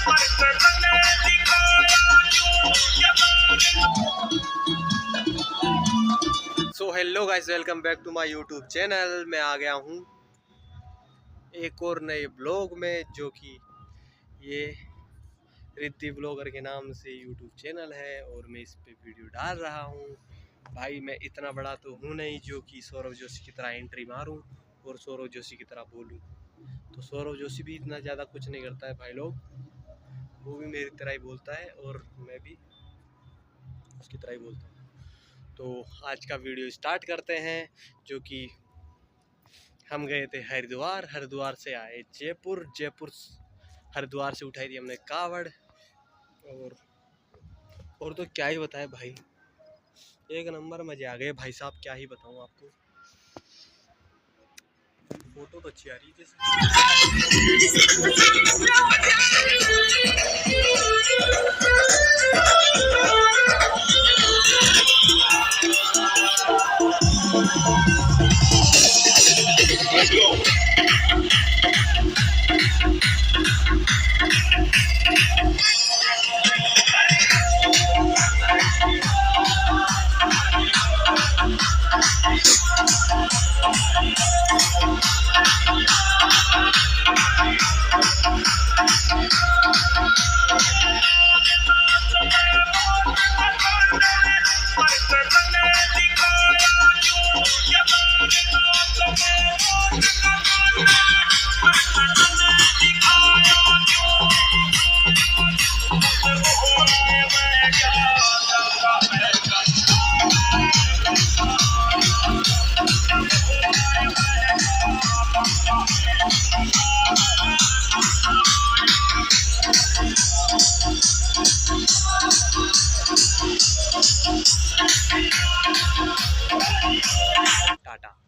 So hello guys, welcome back to my YouTube channel. मैं आ गया हूँ एक और नए ब्लॉग में, जो कि ये रिद्धि ब्लॉगर के नाम से यूट्यूब चैनल है और मैं इस पे वीडियो डाल रहा हूँ। भाई मैं इतना बड़ा तो हूँ नहीं जो कि सौरभ जोशी की तरह एंट्री मारूँ और सौरभ जोशी की तरह बोलूँ। तो सौरभ जोशी भी इतना ज़्यादा कुछ नहीं करता है भाई लोग, वो भी मेरी तरह ही बोलता है और मैं भी उसकी तरह ही बोलता हूँ। तो आज का वीडियो स्टार्ट करते हैं। जो कि हम गए थे हरिद्वार, हरिद्वार से आए जयपुर, जयपुर हरिद्वार से उठाई थी हमने कावड़। और तो क्या ही बताएं भाई, एक नंबर मजे आ गए भाई साहब, क्या ही बताऊं आपको। फोटो तो अच्छी आ रही है जैसे। टाटा।